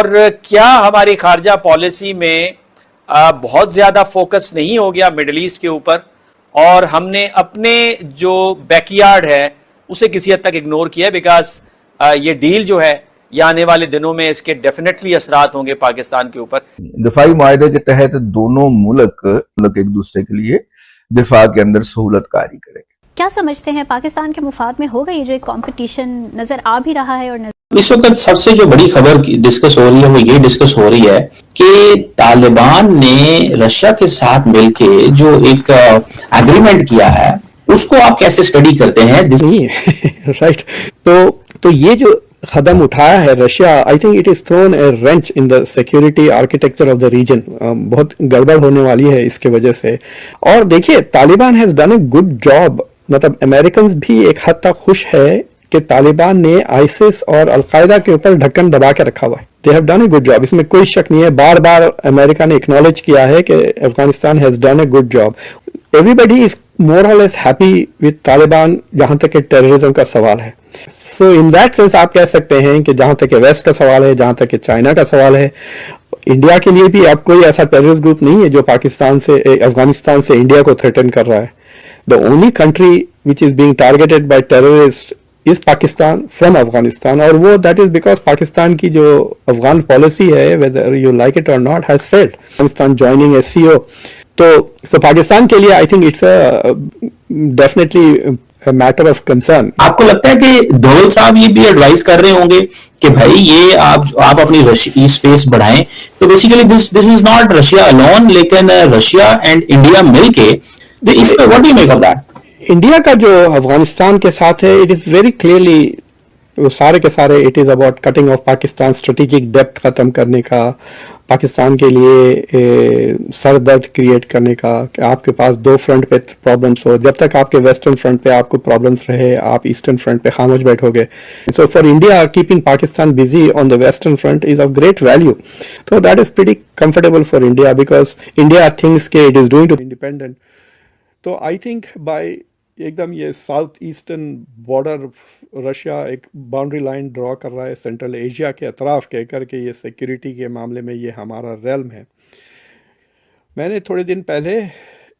और क्या हमारी खारजा पॉलिसी में बहुत ज़्यादा फोकस नहीं हो गया मिडल ईस्ट के ऊपर, और हमने अपने जो बैकयार्ड है उसे किसी हद तक इग्नोर किया है? बिकॉज ये डील जो है ये आने वाले दिनों में इसके डेफिनेटली असरात होंगे पाकिस्तान के ऊपर। दफाई मुआहदे के तहत दोनों मुल्क एक दूसरे के लिए दिफा के अंदर सहूलत कारी करेंगे। क्या समझते हैं पाकिस्तान के मुफाद में होगा ये जो एक कंपटीशन नजर आ भी रहा है? और इस वक्त सबसे जो बड़ी खबर डिस्कस हो रही है वो ये डिस्कस हो रही है कि तालिबान ने रशिया के साथ मिलकर जो एक एग्रीमेंट किया है उसको आप कैसे स्टडी करते हैं? नहीं है राइट। तो ये जो कदम उठाया है Russia, I think it is thrown a wrench in the security architecture of the region. बहुत गड़बड़ होने वाली है इसके वजह से। और देखिए Taliban has done a good job, मतलब अमेरिकन भी एक हद तक खुश है कि तालिबान ने आईसिस और अलकायदा के ऊपर ढक्कन दबा के रखा हुआ है। They have done a good job, इसमें कोई शक नहीं है। बार बार अमेरिका ने एक्नॉलेज किया है कि Afghanistan has done a good job. Everybody is more और लेस हैप्पी विद तालिबान जहां तक टेररिज्म का सवाल है। सो इन दैट सेंस आप कह सकते हैं कि जहां तक वेस्ट का सवाल है, जहां तक चाइना का सवाल है, इंडिया के लिए भी अब कोई ऐसा टेररिस्ट ग्रुप नहीं है जो पाकिस्तान से अफगानिस्तान से इंडिया को थ्रेटन कर रहा है। The only country which is being targeted bye terrorist is Pakistan from Afghanistan, और वो दैट इज बिकॉज पाकिस्तान की जो अफगान पॉलिसी है, वेदर यू लाइक इट और not, has failed. Pakistan joining SCO, तो पाकिस्तान के लिए I think it's definitely matter of concern. आपको लगता है कि धोल साहब ये भी एडवाइस कर रहे होंगे कि भाई ये आप अपनी स्पेस बढ़ाएं? तो basically this is not Russia alone, लेकिन रशिया एंड इंडिया मिलके, इस पे what do you make of that? India का जो अफगानिस्तान के साथ है, इट इज वेरी क्लियरली वो सारे के सारे it is about cutting of Pakistan, strategic depth खत्म करने का, पाकिस्तान के लिए सर दर्द क्रिएट करने का कि आपके पास दो फ्रंट पे प्रॉब्लम्स हो। जब तक आपके वेस्टर्न फ्रंट पे आपको प्रॉब्लम्स रहे, आप ईस्टर्न फ्रंट पे खामोश बैठोगे। So for India keeping Pakistan busy on the western front is of great value. तो that is pretty comfortable for India because India thinks के it is doing too independent. तो आई थिंक बाय एकदम ये south eastern border Russia एक boundary line draw कर रहा है central Asia के अतराफ, कह कर के ये सिक्योरिटी के मामले में ये हमारा रेल्म है। मैंने थोड़े दिन पहले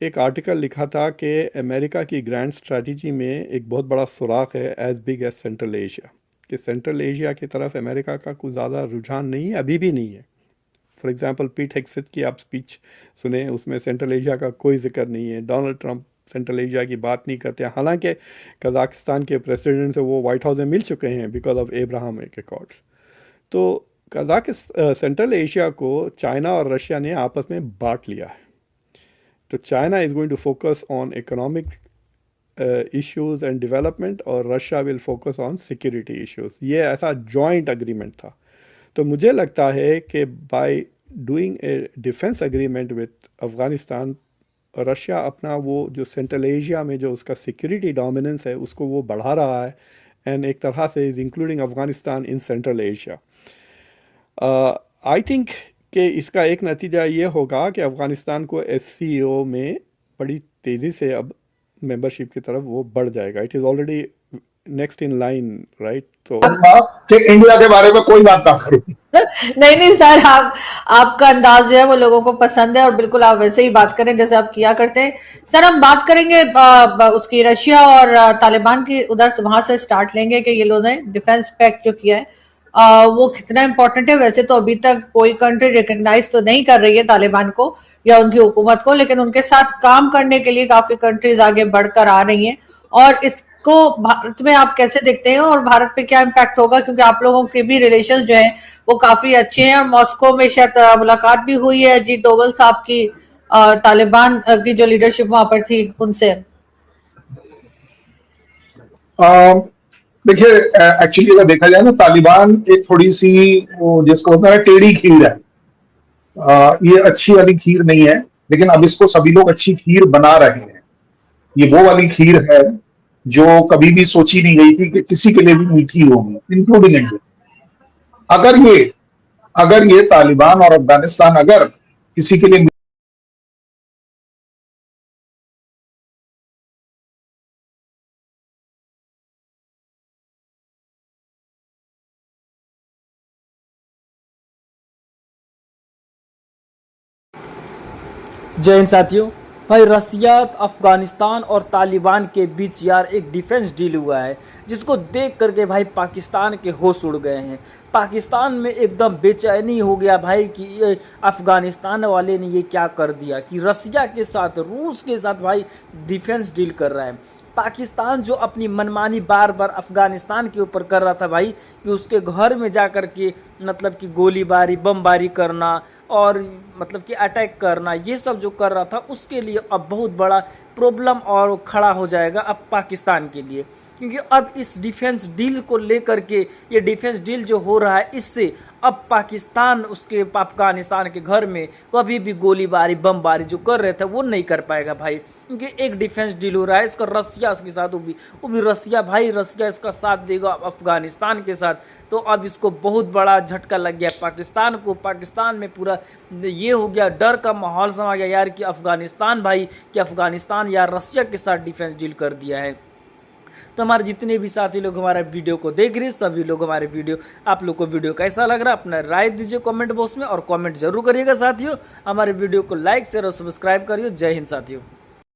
एक आर्टिकल लिखा था कि अमेरिका की ग्रैंड स्ट्रैटेजी में एक बहुत बड़ा सुराख है as big as central Asia, कि सेंट्रल एशिया की तरफ अमेरिका का कुछ ज़्यादा रुझान नहीं है, अभी भी नहीं है। फॉर एग्जांपल पीट हेगसेथ की आप स्पीच सुने, उसमें सेंट्रल एशिया का कोई जिक्र नहीं है। डोनाल्ड ट्रंप सेंट्रल एशिया की बात नहीं करते, हालांकि कजाकिस्तान के प्रेसिडेंट से वो वाइट हाउस में मिल चुके हैं बिकॉज ऑफ एब्राहम अकॉर्ड्स। तो सेंट्रल एशिया को चाइना और रशिया ने आपस में बांट लिया है। तो China is going to focus on economic issues and development और Russia will focus on security issues. ये ऐसा जॉइंट अग्रीमेंट था। तो मुझे लगता है कि by doing a defence agreement with Afghanistan, Russia अपना वो जो सेंट्रल एशिया में जो उसका सिक्योरिटी डोमिनेंस है उसको वो बढ़ा रहा है, एंड एक तरह से is including Afghanistan in central Asia. I think कि इसका एक नतीजा ये होगा कि अफगानिस्तान को एससीओ में बड़ी तेज़ी से अब मेंबरशिप की तरफ वो बढ़ जाएगा। It is already next in line, right? तो कि इंडिया के बारे में कोई बात ना करें। नहीं नहीं सर, आपका अंदाज जो है वो लोगों को पसंद है और बिल्कुल आप वैसे ही बात करें जैसे आप किया करते हैं। सर हम बात करेंगे उसकी रशिया और तालिबान की, उधर से वहां से स्टार्ट लेंगे कि ये लोगों ने डिफेंस पैक्ट जो किया है वो कितना इंपॉर्टेंट है। वैसे तो अभी तक कोई कंट्री रिकॉग्नाइज तो नहीं कर रही है तालिबान को या उनकी हुकूमत को, लेकिन उनके साथ काम करने के लिए काफी कंट्रीज आगे बढ़कर आ रही हैं। और इसको भारत में आप कैसे देखते हैं और भारत पे क्या इम्पैक्ट होगा, क्योंकि आप लोगों के भी रिलेशंस जो हैं वो काफी अच्छे हैं। और मॉस्को में शायद मुलाकात भी हुई है अजीत डोवल साहब की, तालिबान की जो लीडरशिप वहां पर थी उनसे। देखिए एक्चुअली अगर देखा जाए ना, तालिबान एक थोड़ी सी वो जिसको होता है टेढ़ी खीर है। ये अच्छी वाली खीर नहीं है, लेकिन अब इसको सभी लोग अच्छी खीर बना रहे हैं। ये वो वाली खीर है जो कभी भी सोची नहीं गई थी कि किसी के लिए भी मीठी होगी, इंक्लूडिंग इंडिया। अगर ये तालिबान और अफगानिस्तान अगर किसी के लिए जय हिंद साथियों। भाई रसिया, अफगानिस्तान और तालिबान के बीच यार एक डिफेंस डील हुआ है जिसको देख करके भाई पाकिस्तान के होश उड़ गए हैं। पाकिस्तान में एकदम बेचैनी हो गया भाई कि ये अफगानिस्तान वाले ने ये क्या कर दिया कि रसिया के साथ, रूस के साथ भाई डिफेंस डील कर रहा है। पाकिस्तान जो अपनी मनमानी बार बार अफगानिस्तान के ऊपर कर रहा था भाई कि उसके घर में जा कर के मतलब कि गोलीबारी, बमबारी करना और मतलब कि अटैक करना, ये सब जो कर रहा था उसके लिए अब बहुत बड़ा प्रॉब्लम और खड़ा हो जाएगा अब पाकिस्तान के लिए। क्योंकि अब इस डिफेंस डील को लेकर के, ये डिफेंस डील जो हो रहा है इससे अब पाकिस्तान उसके अफगानिस्तान के घर में कभी भी गोलीबारी, बमबारी जो कर रहे थे वो नहीं कर पाएगा भाई। क्योंकि एक डिफेंस डील हो रहा है इसका रसिया के साथ, वो भी रसिया भाई, रसिया इसका साथ देगा अफगानिस्तान के साथ। तो अब इसको बहुत बड़ा झटका लग गया पाकिस्तान को। पाकिस्तान में पूरा ये हो गया, डर का माहौल समा गया यार कि अफगानिस्तान भाई, कि अफगानिस्तान यार रसिया के साथ डिफेंस डील कर दिया है। तो हमारे जितने भी साथी लोग हमारे वीडियो को देख रहे हैं, सभी लोग हमारे वीडियो, आप लोग को वीडियो कैसा लग रहा है अपना राय दीजिए कमेंट बॉक्स में और कमेंट जरूर करिएगा साथियों। हमारे वीडियो को लाइक, शेयर और सब्सक्राइब करिए। जय हिंद साथियों।